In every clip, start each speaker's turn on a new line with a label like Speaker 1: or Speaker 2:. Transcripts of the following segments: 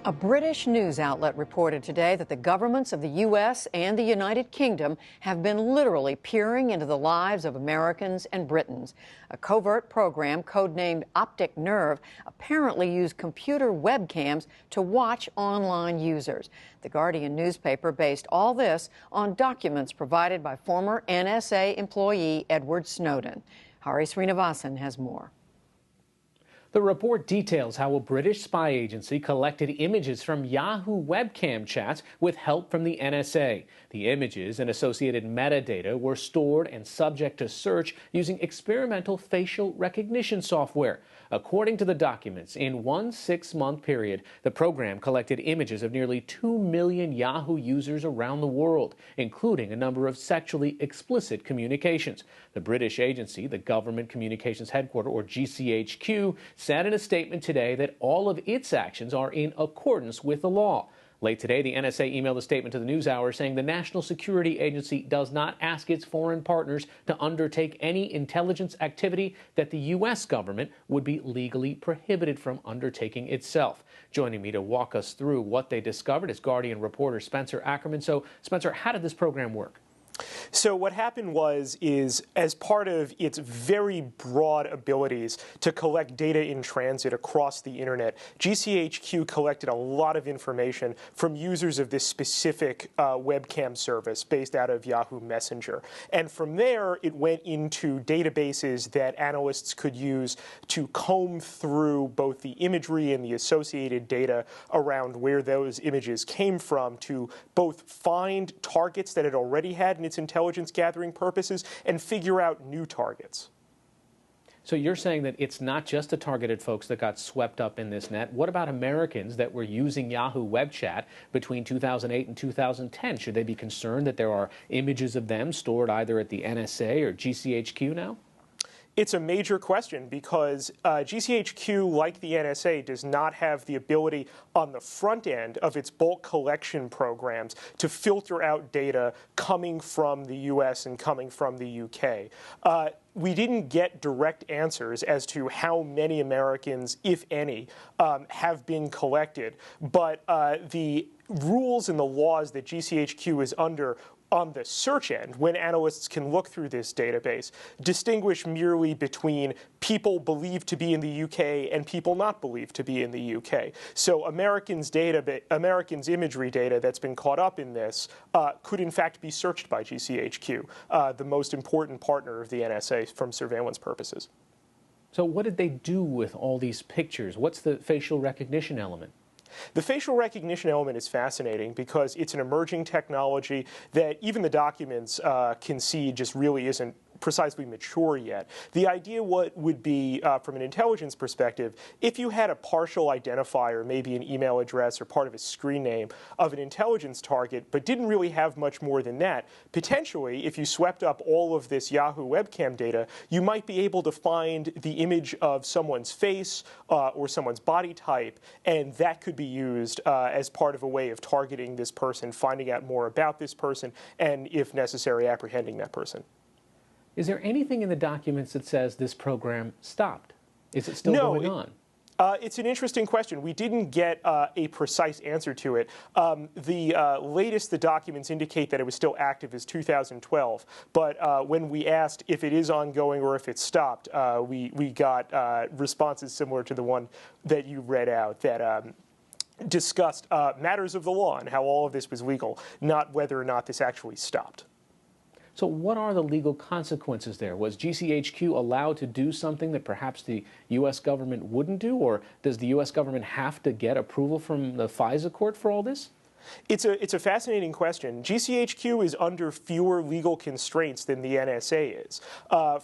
Speaker 1: A British news outlet reported today that the governments of the U.S. and the United Kingdom have been literally peering into the lives of Americans and Britons. A covert program codenamed Optic Nerve apparently used computer webcams to watch online users. The Guardian newspaper based all this on documents provided by former NSA employee Edward Snowden. Hari Srinivasan has more.
Speaker 2: The report details how a British spy agency collected images from Yahoo webcam chats with help from the NSA. The images and associated metadata were stored and subject to search using experimental facial recognition software. According to the documents, in one 6-month period, the program collected images of nearly 2 million Yahoo users around the world, including a number of sexually explicit communications. The British agency, the Government Communications Headquarters, or GCHQ, said in a statement today that all of its actions are in accordance with the law. Late today, the NSA emailed a statement to the NewsHour saying the National Security Agency does not ask its foreign partners to undertake any intelligence activity that the U.S. government would be legally prohibited from undertaking itself. Joining me to walk us through what they discovered is Guardian reporter Spencer Ackerman. So, Spencer, how did this program work?
Speaker 3: So what happened is as part of its very broad abilities to collect data in transit across the internet, GCHQ collected a lot of information from users of this specific webcam service based out of Yahoo Messenger. And from there, it went into databases that analysts could use to comb through both the imagery and the associated data around where those images came from to both find targets that it already had in its intelligence gathering purposes and figure out new targets.
Speaker 2: So you're saying that it's not just the targeted folks that got swept up in this net. What about Americans that were using Yahoo web chat between 2008 and 2010? Should they be concerned that there are images of them stored either at the NSA or GCHQ now?
Speaker 3: It's a major question because GCHQ, like the NSA, does not have the ability on the front end of its bulk collection programs to filter out data coming from the U.S. and coming from the U.K. We didn't get direct answers as to how many Americans, if any, have been collected, but the rules and the laws that GCHQ is under on the search end, when analysts can look through this database, distinguish merely between people believed to be in the UK and people not believed to be in the UK. So Americans' imagery data that's been caught up in this could in fact be searched by GCHQ, the most important partner of the NSA from surveillance purposes.
Speaker 2: So what did they do with all these pictures? What's the facial recognition element?
Speaker 3: The facial recognition element is fascinating because it's an emerging technology that even the documents concede just really isn't precisely mature yet. The idea would be, from an intelligence perspective, if you had a partial identifier, maybe an email address or part of a screen name of an intelligence target, but didn't really have much more than that, potentially, if you swept up all of this Yahoo webcam data, you might be able to find the image of someone's face or someone's body type, and that could be used as part of a way of targeting this person, finding out more about this person, and, if necessary, apprehending that person.
Speaker 2: Is there anything in the documents that says this program stopped? Is it still going on?
Speaker 3: It's an interesting question. We didn't get a precise answer to it. The latest the documents indicate that it was still active is 2012. But when we asked if it is ongoing or if it stopped, we got responses similar to the one that you read out that discussed matters of the law and how all of this was legal, not whether or not this actually stopped.
Speaker 2: So what are the legal consequences there? Was GCHQ allowed to do something that perhaps the U.S. government wouldn't do, or does the U.S. government have to get approval from the FISA court for all this?
Speaker 3: It's a fascinating question. GCHQ is under fewer legal constraints than the NSA is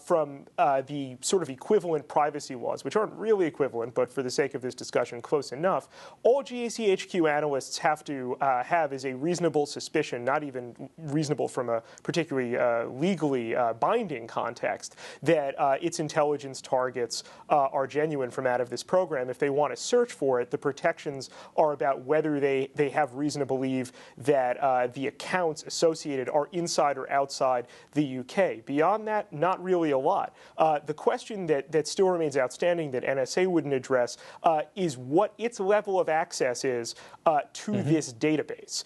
Speaker 3: from the sort of equivalent privacy laws, which aren't really equivalent, but for the sake of this discussion, close enough. All GCHQ analysts have to have is a reasonable suspicion, not even reasonable from a particularly legally binding context, that its intelligence targets are genuine from out of this program. If they want to search for it, the protections are about whether they have reasonable believe that the accounts associated are inside or outside the UK. Beyond that, not really a lot. The question that still remains outstanding that NSA wouldn't address is what its level of access is to this database.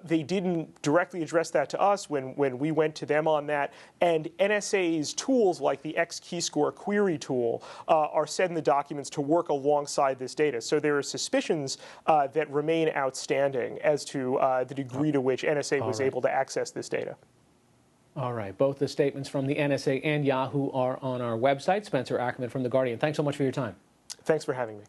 Speaker 3: They didn't directly address that to us when we went to them on that, and NSA's tools like the X-keyscore query tool are said in the documents to work alongside this data. So there are suspicions that remain outstanding as to the degree to which NSA was able to access this data.
Speaker 2: All right. Both the statements from the NSA and Yahoo are on our website. Spencer Ackerman from The Guardian, thanks so much for your time.
Speaker 3: Thanks for having me.